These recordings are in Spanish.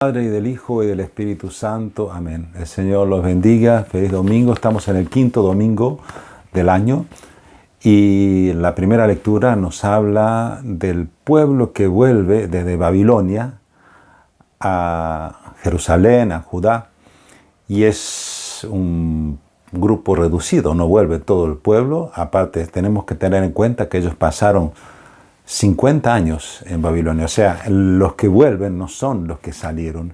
Padre, y del Hijo, y del Espíritu Santo. Amén. El Señor los bendiga. Feliz domingo. Estamos en el quinto domingo del año. Y la primera lectura nos habla del pueblo que vuelve desde Babilonia a Jerusalén, a Judá. Y es un grupo reducido, no vuelve todo el pueblo. Aparte, tenemos que tener en cuenta que ellos pasaron 50 años en Babilonia. O sea, los que vuelven no son los que salieron,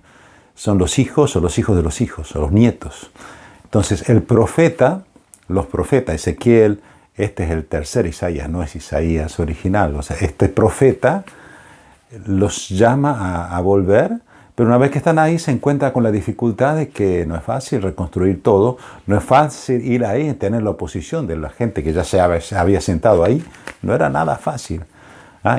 son los hijos o los hijos de los hijos o los nietos. Entonces el profeta, los profetas, Ezequiel, este es el tercer Isaías, no es Isaías original. O sea, este profeta los llama a volver, pero una vez que están ahí se encuentra con la dificultad de que no es fácil reconstruir todo, no es fácil ir ahí y tener la oposición de la gente que ya se había sentado ahí, no era nada fácil.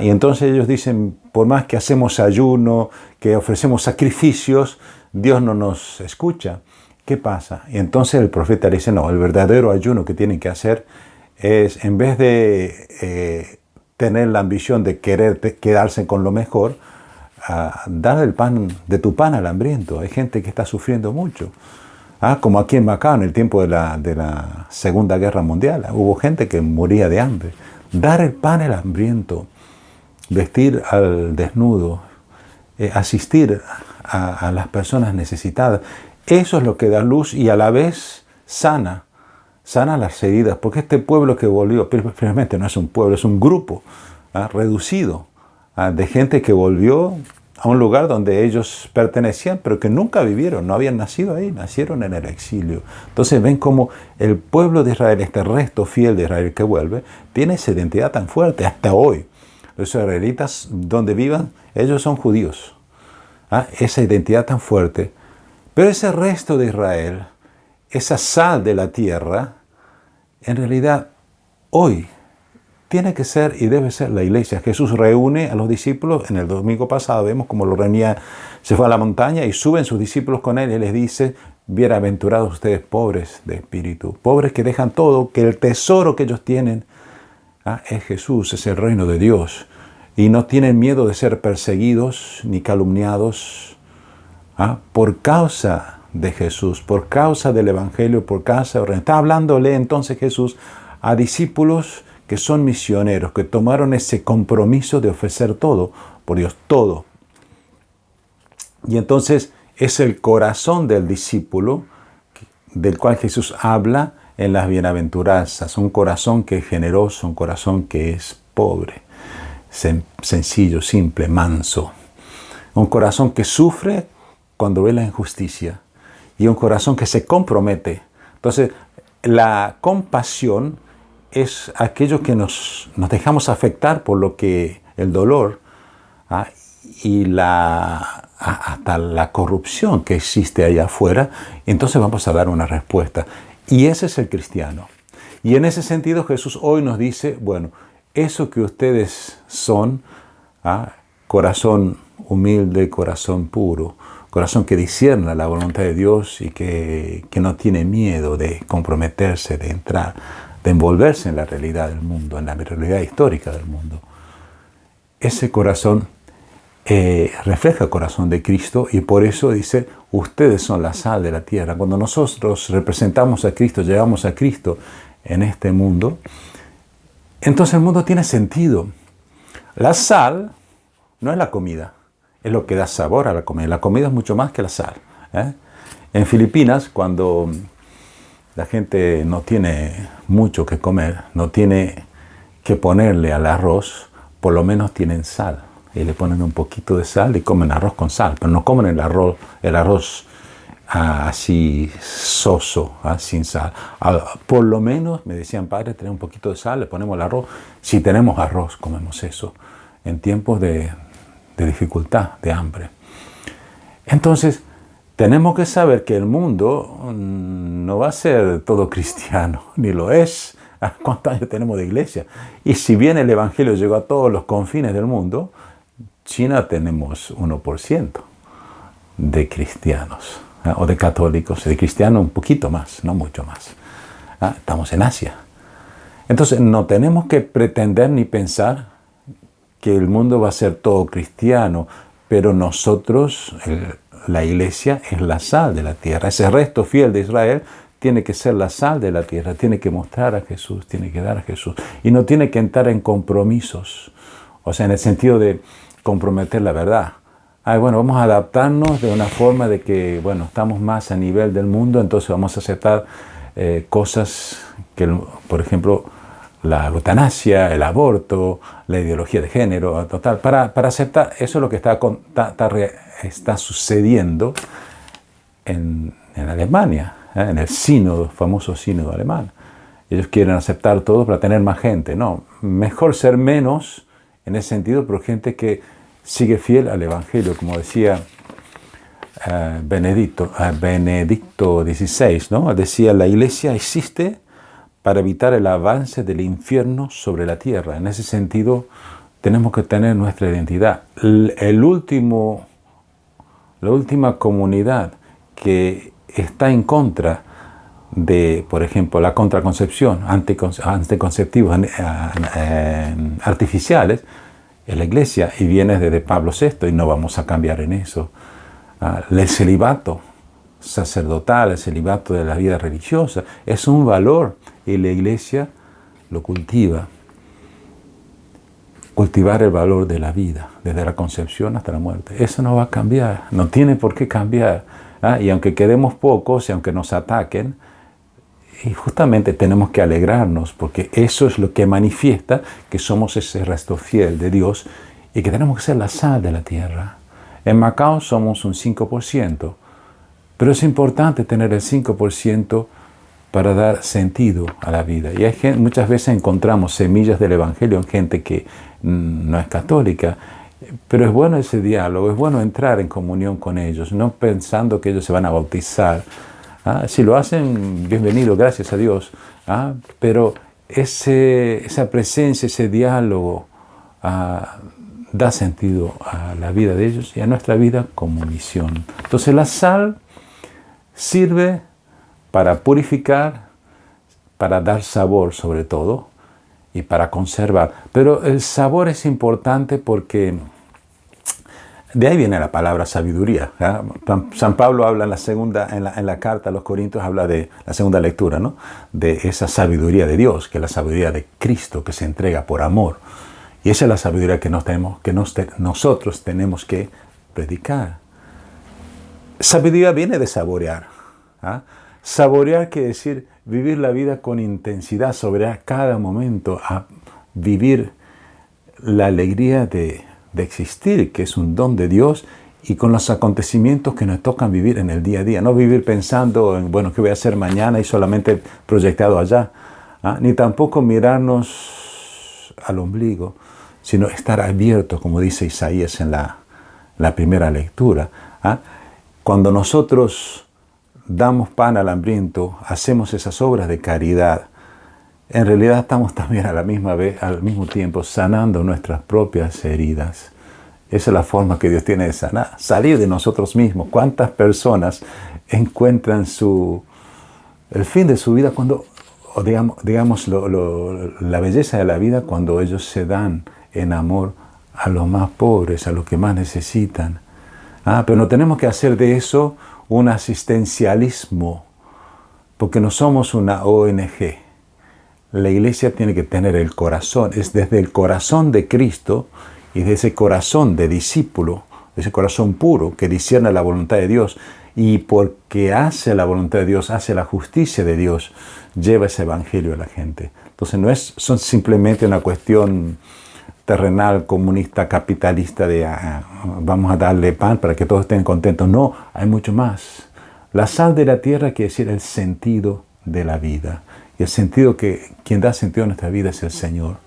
Y entonces ellos dicen, por más que hacemos ayuno, que ofrecemos sacrificios, Dios no nos escucha. ¿Qué pasa? Y entonces el profeta le dice, no, el verdadero ayuno que tienen que hacer es, en vez de tener la ambición de querer quedarse con lo mejor, dar el pan de tu pan al hambriento. Hay gente que está sufriendo mucho. Como aquí en Macao, en el tiempo de la Segunda Guerra Mundial, hubo gente que moría de hambre. Dar el pan al hambriento, vestir al desnudo, asistir a las personas necesitadas. Eso es lo que da luz y a la vez sana las heridas, porque este pueblo que volvió, finalmente no es un pueblo, es un grupo reducido de gente que volvió a un lugar donde ellos pertenecían, pero que nunca vivieron, no habían nacido ahí, nacieron en el exilio. Entonces ven cómo el pueblo de Israel, este resto fiel de Israel que vuelve, tiene esa identidad tan fuerte hasta hoy. Los israelitas, donde vivan, ellos son judíos. Esa identidad tan fuerte. Pero ese resto de Israel, esa sal de la tierra, en realidad hoy tiene que ser y debe ser la iglesia. Jesús reúne a los discípulos. En el domingo pasado vemos cómo lo reunía, se fue a la montaña y suben sus discípulos con él y les dice, bienaventurados ustedes pobres de espíritu, pobres que dejan todo, que el tesoro que ellos tienen es Jesús, es el reino de Dios. Y no tienen miedo de ser perseguidos ni calumniados por causa de Jesús, por causa del Evangelio, por causa de... Está hablándole entonces Jesús a discípulos que son misioneros, que tomaron ese compromiso de ofrecer todo por Dios, todo. Y entonces es el corazón del discípulo del cual Jesús habla en las bienaventuranzas, un corazón que es generoso, un corazón que es pobre, sencillo, simple, manso. Un corazón que sufre cuando ve la injusticia y un corazón que se compromete. Entonces, la compasión es aquello que nos dejamos afectar por lo que el dolor y hasta la corrupción que existe allá afuera. Entonces vamos a dar una respuesta. Y ese es el cristiano. Y en ese sentido Jesús hoy nos dice, bueno, eso que ustedes son, corazón humilde, corazón puro, corazón que discierna la voluntad de Dios y que no tiene miedo de comprometerse, de entrar, de envolverse en la realidad del mundo, en la realidad histórica del mundo. Ese corazón refleja el corazón de Cristo y por eso dice, ustedes son la sal de la tierra. Cuando nosotros representamos a Cristo, llevamos a Cristo en este mundo, entonces el mundo tiene sentido. La sal no es la comida, es lo que da sabor a la comida. La comida es mucho más que la sal. En Filipinas, cuando la gente no tiene mucho que comer, no tiene que ponerle al arroz, por lo menos tienen sal. Y le ponen un poquito de sal y comen arroz con sal, pero no comen el arroz así soso, sin sal. Por lo menos, me decían, padre, tenemos un poquito de sal, le ponemos el arroz. Si tenemos arroz, comemos eso en tiempos de dificultad, de hambre. Entonces, tenemos que saber que el mundo no va a ser todo cristiano, ni lo es. ¿Cuántos años tenemos de iglesia? Y si bien el Evangelio llegó a todos los confines del mundo, China tenemos 1% de cristianos, o de católicos, de cristianos un poquito más, no mucho más. Estamos en Asia. Entonces no tenemos que pretender ni pensar que el mundo va a ser todo cristiano, pero nosotros, la iglesia es la sal de la tierra. Ese resto fiel de Israel tiene que ser la sal de la tierra, tiene que mostrar a Jesús, tiene que dar a Jesús. Y no tiene que entrar en compromisos, o sea, en el sentido de comprometer la verdad. Bueno, vamos a adaptarnos de una forma de que, bueno, estamos más a nivel del mundo, entonces vamos a aceptar cosas que, por ejemplo, la eutanasia, el aborto, la ideología de género, total. Para aceptar, eso es lo que está sucediendo en Alemania, en el sínodo, famoso sínodo alemán. Ellos quieren aceptar todo para tener más gente. No, mejor ser menos en ese sentido, pero gente que sigue fiel al Evangelio, como decía Benedicto XVI, ¿no? Decía, la iglesia existe para evitar el avance del infierno sobre la tierra. En ese sentido, tenemos que tener nuestra identidad. La última comunidad que está en contra de, por ejemplo, la contraconcepción, anticonceptivos artificiales, es la iglesia, y viene desde Pablo VI, y no vamos a cambiar en eso. El celibato sacerdotal, el celibato de la vida religiosa, es un valor, y la iglesia lo cultiva. Cultivar el valor de la vida, desde la concepción hasta la muerte. Eso no va a cambiar, no tiene por qué cambiar. Y aunque quedemos pocos, y aunque nos ataquen, y justamente tenemos que alegrarnos, porque eso es lo que manifiesta que somos ese resto fiel de Dios y que tenemos que ser la sal de la tierra. En Macao somos un 5%, pero es importante tener el 5% para dar sentido a la vida. Y muchas veces encontramos semillas del Evangelio en gente que no es católica, pero es bueno ese diálogo, es bueno entrar en comunión con ellos, no pensando que ellos se van a bautizar. Si lo hacen, bienvenido, gracias a Dios. Pero esa presencia, ese diálogo da sentido a la vida de ellos y a nuestra vida como misión. Entonces la sal sirve para purificar, para dar sabor sobre todo y para conservar. Pero el sabor es importante porque de ahí viene la palabra sabiduría. San Pablo habla en la carta a los Corintios, habla de la segunda lectura, ¿no? De esa sabiduría de Dios, que es la sabiduría de Cristo que se entrega por amor. Y esa es la sabiduría que nosotros tenemos que predicar. Sabiduría viene de saborear. Saborear quiere decir vivir la vida con intensidad, saborear cada momento, a vivir la alegría de existir, que es un don de Dios, y con los acontecimientos que nos tocan vivir en el día a día. No vivir pensando en, bueno, ¿qué voy a hacer mañana? Y solamente proyectado allá. Ni tampoco mirarnos al ombligo, sino estar abiertos, como dice Isaías en la primera lectura. Cuando nosotros damos pan al hambriento, hacemos esas obras de caridad, en realidad estamos también al mismo tiempo sanando nuestras propias heridas. Esa es la forma que Dios tiene de sanar, salir de nosotros mismos. ¿Cuántas personas encuentran el fin de su vida cuando, o digamos la belleza de la vida cuando ellos se dan en amor a los más pobres, a los que más necesitan? Pero no tenemos que hacer de eso un asistencialismo, porque no somos una ONG. La iglesia tiene que tener el corazón, es desde el corazón de Cristo y de ese corazón de discípulo, de ese corazón puro que discierne la voluntad de Dios, y porque hace la voluntad de Dios, hace la justicia de Dios, lleva ese evangelio a la gente. Entonces no son simplemente una cuestión terrenal, comunista, capitalista de vamos a darle pan para que todos estén contentos. No, hay mucho más. La sal de la tierra quiere decir el sentido de la vida. Y el sentido quien da sentido a nuestra vida es el Señor.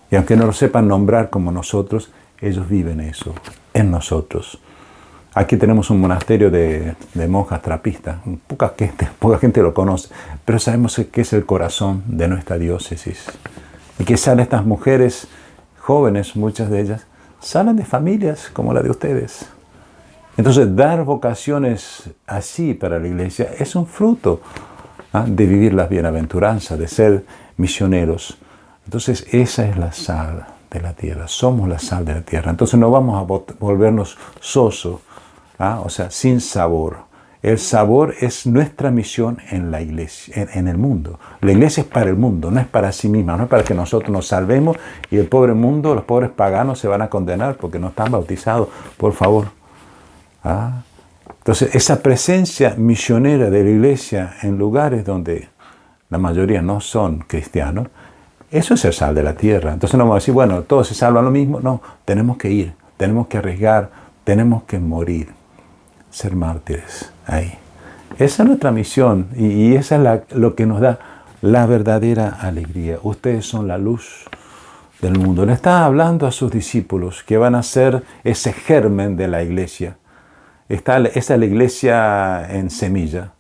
Y aunque no lo sepan nombrar como nosotros, ellos viven eso en nosotros. Aquí tenemos un monasterio de monjas trapistas. Poca gente lo conoce, pero sabemos que es el corazón de nuestra diócesis. Y que salen estas mujeres jóvenes, muchas de ellas, salen de familias como la de ustedes. Entonces, dar vocaciones así para la iglesia es un fruto de vivir las bienaventuranzas, de ser misioneros. Entonces, esa es la sal de la tierra. Somos la sal de la tierra. Entonces, no vamos a volvernos sosos O sea, sin sabor. El sabor es nuestra misión en la iglesia, en el mundo. La iglesia es para el mundo, no es para sí misma, no es para que nosotros nos salvemos y el pobre mundo, los pobres paganos se van a condenar porque no están bautizados, por favor. Entonces, esa presencia misionera de la iglesia en lugares donde la mayoría no son cristianos, eso es el sal de la tierra. Entonces no vamos a decir, bueno, todos se salvan lo mismo. No, tenemos que ir, tenemos que arriesgar, tenemos que morir, ser mártires ahí. Esa es nuestra misión y esa es lo que nos da la verdadera alegría. Ustedes son la luz del mundo. Le está hablando a sus discípulos que van a ser ese germen de la iglesia. Esa es la iglesia en semilla.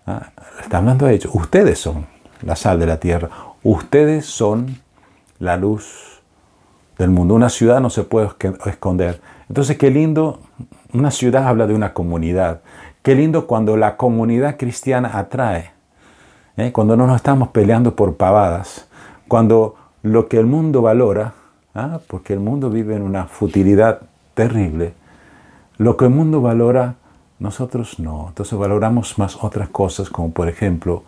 Le está hablando a ellos. Ustedes son la sal de la tierra. Ustedes son la luz del mundo. Una ciudad no se puede esconder. Entonces, qué lindo. Una ciudad habla de una comunidad. Qué lindo cuando la comunidad cristiana atrae. Cuando no nos estamos peleando por pavadas. Cuando lo que el mundo valora, porque el mundo vive en una futilidad terrible, lo que el mundo valora, nosotros no. Entonces valoramos más otras cosas, como por ejemplo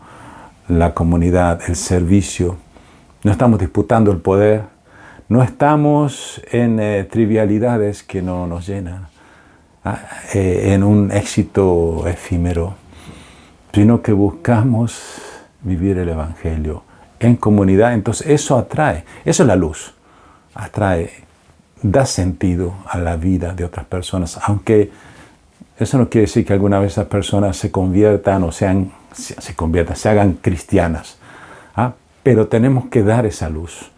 la comunidad, el servicio. No estamos disputando el poder. No estamos en trivialidades que no nos llenan. En un éxito efímero, sino que buscamos vivir el Evangelio en comunidad. Entonces eso atrae, eso es la luz, atrae, da sentido a la vida de otras personas, aunque eso no quiere decir que alguna vez esas personas se conviertan o se hagan cristianas, pero tenemos que dar esa luz.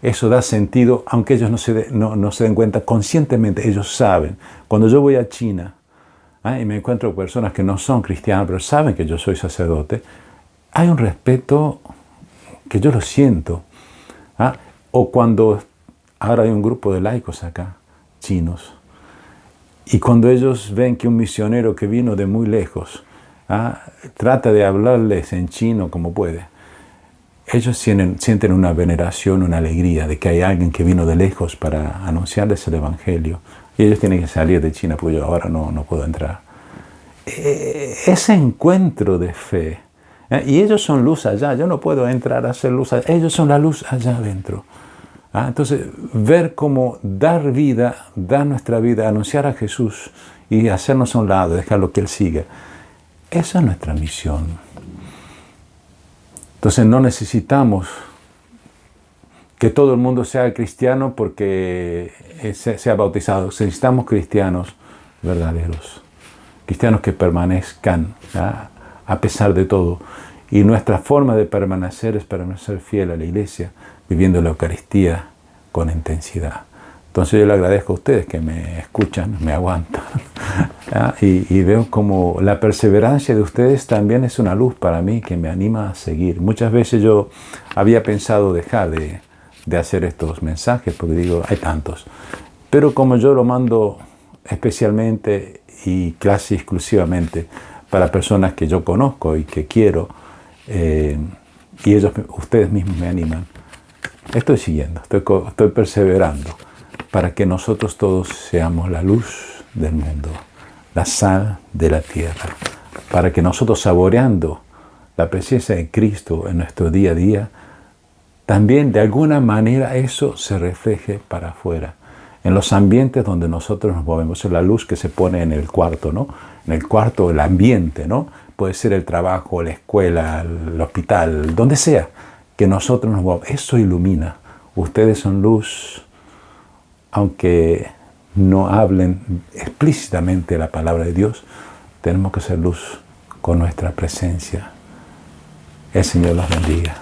Eso da sentido, aunque ellos no se den cuenta conscientemente, ellos saben. Cuando yo voy a China y me encuentro con personas que no son cristianas, pero saben que yo soy sacerdote, hay un respeto que yo lo siento. O cuando ahora hay un grupo de laicos acá, chinos, y cuando ellos ven que un misionero que vino de muy lejos trata de hablarles en chino como puede, ellos sienten una veneración, una alegría de que hay alguien que vino de lejos para anunciarles el Evangelio. Y ellos tienen que salir de China, porque yo ahora no puedo entrar. Ese encuentro de fe. Y ellos son luz allá. Yo no puedo entrar a hacer luz allá. Ellos son la luz allá adentro. Entonces, ver cómo dar nuestra vida, anunciar a Jesús y hacernos a un lado, dejarlo que Él siga. Esa es nuestra misión. Entonces no necesitamos que todo el mundo sea cristiano porque sea bautizado. Necesitamos cristianos verdaderos, cristianos que permanezcan a pesar de todo. Y nuestra forma de permanecer es permanecer fiel a la iglesia, viviendo la Eucaristía con intensidad. Entonces yo le agradezco a ustedes que me escuchan, me aguantan. Y veo como la perseverancia de ustedes también es una luz para mí que me anima a seguir. Muchas veces yo había pensado dejar de hacer estos mensajes porque digo, hay tantos. Pero como yo lo mando especialmente y casi exclusivamente para personas que yo conozco y que quiero, y ustedes mismos me animan, estoy siguiendo, estoy perseverando para que nosotros todos seamos la luz del mundo, la sal de la tierra, para que nosotros, saboreando la presencia de Cristo en nuestro día a día, también de alguna manera eso se refleje para afuera, en los ambientes donde nosotros nos movemos. Es la luz que se pone en el cuarto, ¿no? En el cuarto, el ambiente, ¿no? Puede ser el trabajo, la escuela, el hospital, donde sea que nosotros nos movamos. Eso ilumina. Ustedes son luz, aunque no hablen explícitamente la palabra de Dios, tenemos que ser luz con nuestra presencia. El Señor los bendiga.